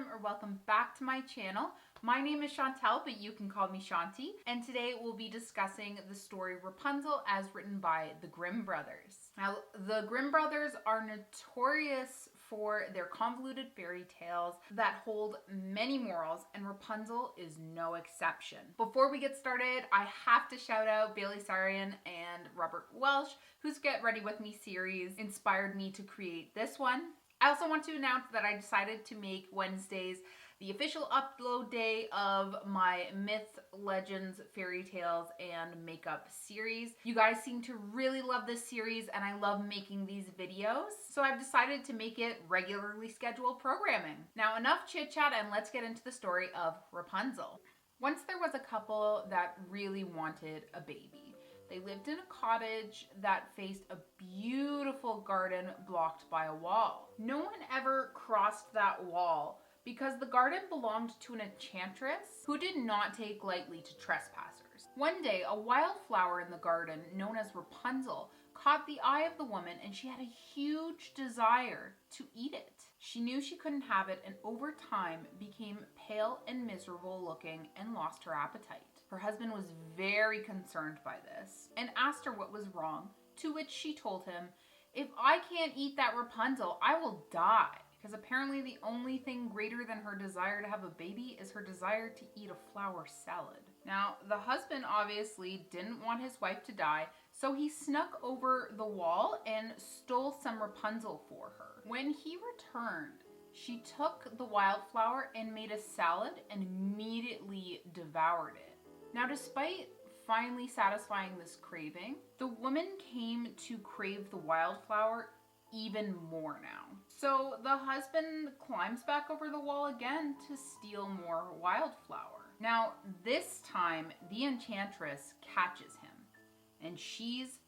or welcome back to my channel. My name is Chantel, but you can call me Chanty, and today we'll be discussing the story Rapunzel as written by the Grimm brothers. Now, the Grimm brothers are notorious for their convoluted fairy tales that hold many morals, and Rapunzel is no exception. Before we get started, I have to shout out Bailey Sarian and Robert Welsh, whose Get Ready With Me series inspired me to create this one. I also want to announce that I decided to make Wednesdays the official upload day of my Myth, Legends, Fairytales, and Makeup series. You guys seem to really love this series and I love making these videos, so I've decided to make it regularly scheduled programming. Now enough chit chat and let's get into the story of Rapunzel. Once there was a couple that really wanted a baby. They lived in a cottage that faced a beautiful garden blocked by a wall. No one ever crossed that wall because the garden belonged to an enchantress who did not take lightly to trespassers. One day, a wildflower in the garden, known as Rapunzel, caught the eye of the woman and she had a huge desire to eat it. She knew she couldn't have it and over time became pale and miserable looking and lost her appetite. Her husband was very concerned by this and asked her what was wrong, to which she told him, "If I can't eat that Rapunzel, I will die." Because apparently the only thing greater than her desire to have a baby is her desire to eat a flower salad. Now, the husband obviously didn't want his wife to die, so he snuck over the wall and stole some Rapunzel for her. When he returned, she took the wildflower and made a salad and immediately devoured it. Now, despite finally satisfying this craving, the woman came to crave the wildflower even more now. So the husband climbs back over the wall again to steal more wildflower. Now, this time, the enchantress catches him, and she's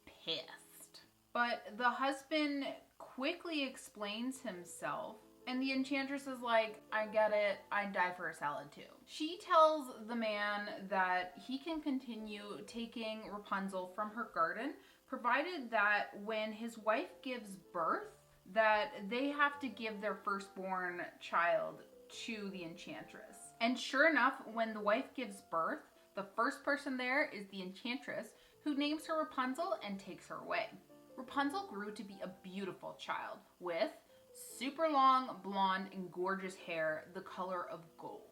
pissed. But the husband quickly explains himself, and the enchantress is like, "I get it, I'd die for a salad too." She tells the man that he can continue taking Rapunzel from her garden, provided that when his wife gives birth, that they have to give their firstborn child to the enchantress. And sure enough, when the wife gives birth, the first person there is the enchantress, who names her Rapunzel and takes her away. Rapunzel grew to be a beautiful child with super long, blonde, and gorgeous hair, the color of gold.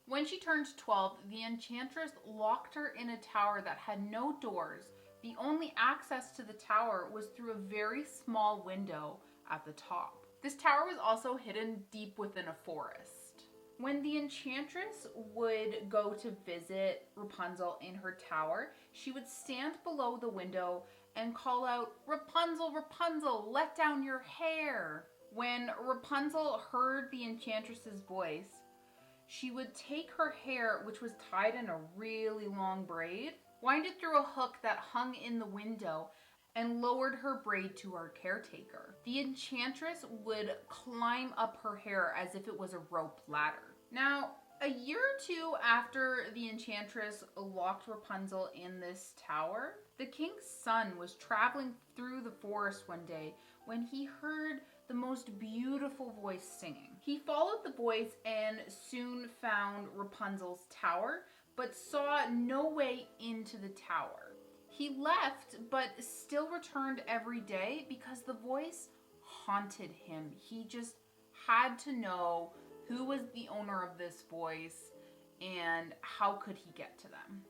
When she turned 12, the enchantress locked her in a tower that had no doors. The only access to the tower was through a very small window at the top. This tower was also hidden deep within a forest. When the enchantress would go to visit Rapunzel in her tower, she would stand below the window and call out, "Rapunzel, Rapunzel, let down your hair." When Rapunzel heard the enchantress's voice, she would take her hair, which was tied in a really long braid, wind it through a hook that hung in the window, and lowered her braid to her caretaker. The enchantress would climb up her hair as if it was a rope ladder. Now, a year or two after the enchantress locked Rapunzel in this tower, the king's son was traveling through the forest one day when he heard the most beautiful voice singing. He followed the voice and soon found Rapunzel's tower, but saw no way into the tower. He left, but still returned every day because the voice haunted him. He just had to know who was the owner of this voice and how could he get to them.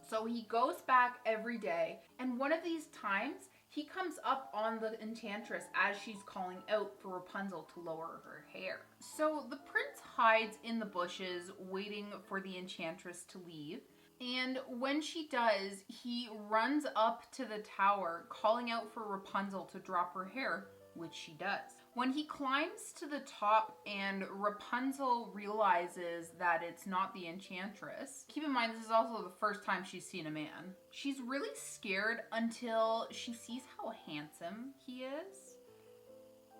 So he goes back every day, and one of these times, he comes up on the enchantress as she's calling out for Rapunzel to lower her hair. So the prince hides in the bushes waiting for the enchantress to leave. And when she does, he runs up to the tower calling out for Rapunzel to drop her hair, which she does. When he climbs to the top and Rapunzel realizes that it's not the enchantress, keep in mind this is also the first time she's seen a man, she's really scared until she sees how handsome he is.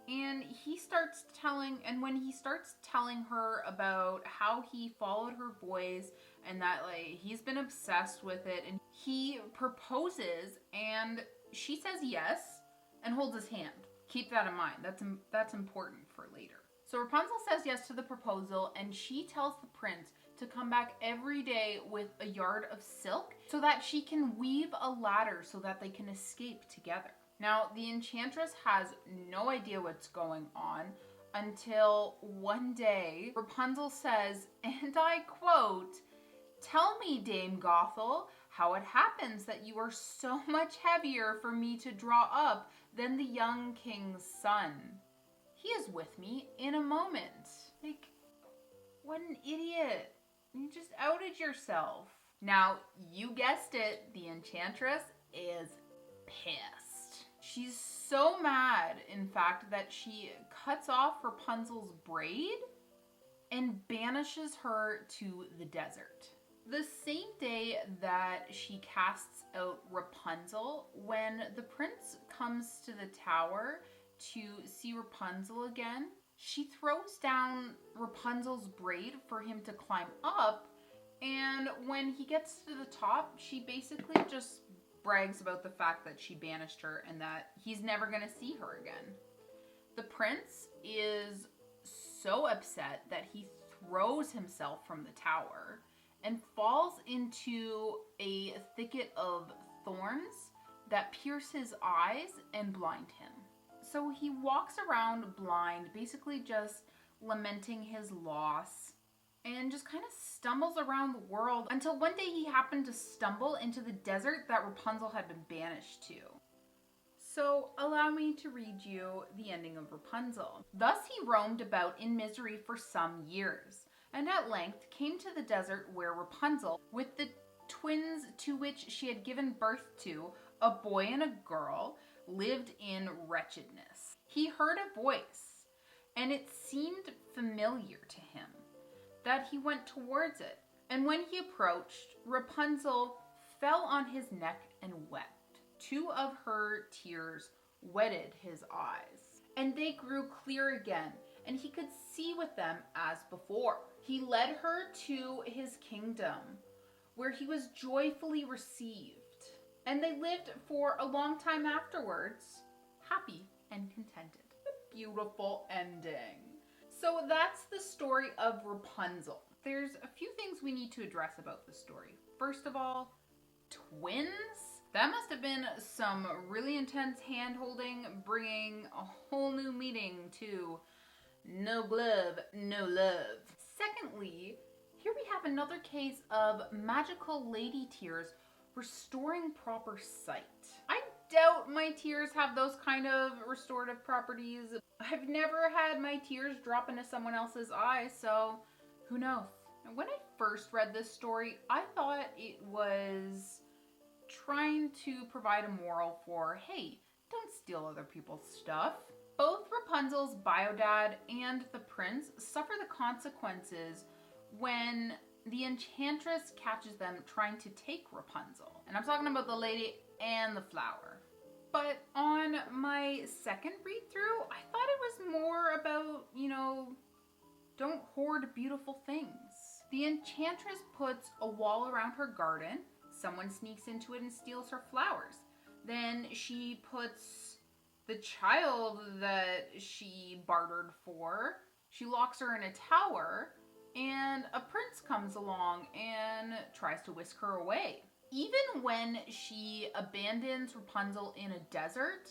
And when he starts telling her about how he followed her voice and that he's been obsessed with it, and he proposes and she says yes and holds his hand. Keep that in mind. That's important for later. So So Rapunzel says yes to the proposal, and she tells the prince to come back every day with a yard of silk so that she can weave a ladder so that they can escape together. Now, the enchantress has no idea what's going on until one day Rapunzel says, and I quote, "Tell me, Dame Gothel, how it happens that you are so much heavier for me to draw up than the young king's son. He is with me in a moment." Like, what an idiot. You just outed yourself. Now, you guessed it, the enchantress is pissed. She's so mad, in fact, that she cuts off Rapunzel's braid and banishes her to the desert. The same day that she casts out Rapunzel, when the prince comes to the tower to see Rapunzel again, she throws down Rapunzel's braid for him to climb up, and when he gets to the top, she basically just brags about the fact that she banished her and that he's never going to see her again. The prince is so upset that he throws himself from the tower and falls into a thicket of thorns that pierce his eyes and blind him. So he walks around blind, basically just lamenting his loss, and just kind of stumbles around the world until one day he happened to stumble into the desert that Rapunzel had been banished to. So allow me to read you the ending of Rapunzel. Thus he roamed about in misery for some years, and at length came to the desert where Rapunzel, with the twins to which she had given birth to, a boy and a girl, lived in wretchedness. He heard a voice, and it seemed familiar to him, that he went towards it. And when he approached, Rapunzel fell on his neck and wept. 2 of her tears wetted his eyes, and they grew clear again, and he could see with them as before. He led her to his kingdom, where he was joyfully received, and they lived for a long time afterwards, happy and contented. A beautiful ending. So that's the story of Rapunzel. There's a few things we need to address about the story. First of all, twins? That must have been some really intense hand-holding, bringing a whole new meaning to no glove, no love. Secondly, here we have another case of magical lady tears restoring proper sight. I doubt my tears have those kind of restorative properties. I've never had my tears drop into someone else's eyes, so who knows? When I first read this story, I thought it was trying to provide a moral for, hey, don't steal other people's stuff. Both Rapunzel's biodad and the prince suffer the consequences when the enchantress catches them trying to take Rapunzel. And I'm talking about the lady and the flower. But on my second read through, I thought it was more about, don't hoard beautiful things. The enchantress puts a wall around her garden. Someone sneaks into it and steals her flowers. Then she puts the child that she bartered for, she locks her in a tower, and a prince comes along and tries to whisk her away. Even when she abandons Rapunzel in a desert,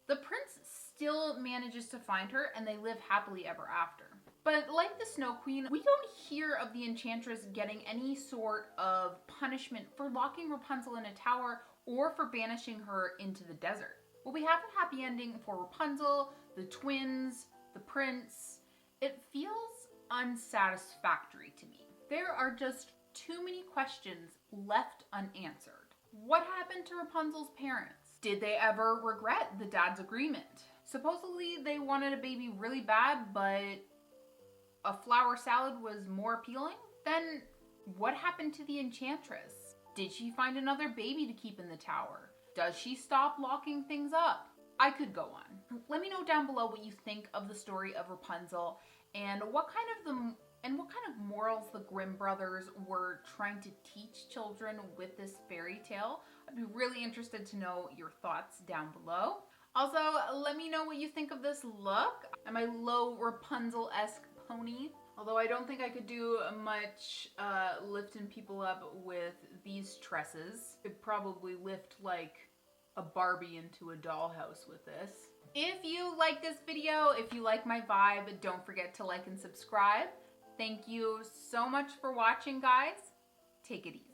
the prince still manages to find her and they live happily ever after. But like the Snow Queen, we don't hear of the enchantress getting any sort of punishment for locking Rapunzel in a tower or for banishing her into the desert. Well, we have a happy ending for Rapunzel, the twins, the prince. It feels unsatisfactory to me. There are just too many questions left unanswered. What happened to Rapunzel's parents? Did they ever regret the dad's agreement? Supposedly they wanted a baby really bad, but a flower salad was more appealing? Then what happened to the enchantress? Did she find another baby to keep in the tower? Does she stop locking things up? I could go on. Let me know down below what you think of the story of Rapunzel and what kind of morals the Grimm brothers were trying to teach children with this fairy tale. I'd be really interested to know your thoughts down below. Also, let me know what you think of this look. And my low Rapunzel-esque pony. Although I don't think I could do much lifting people up with these tresses. Could probably lift like a Barbie into a dollhouse with this. If you like this video, if you like my vibe, don't forget to like and subscribe. Thank you so much for watching, guys. Take it easy.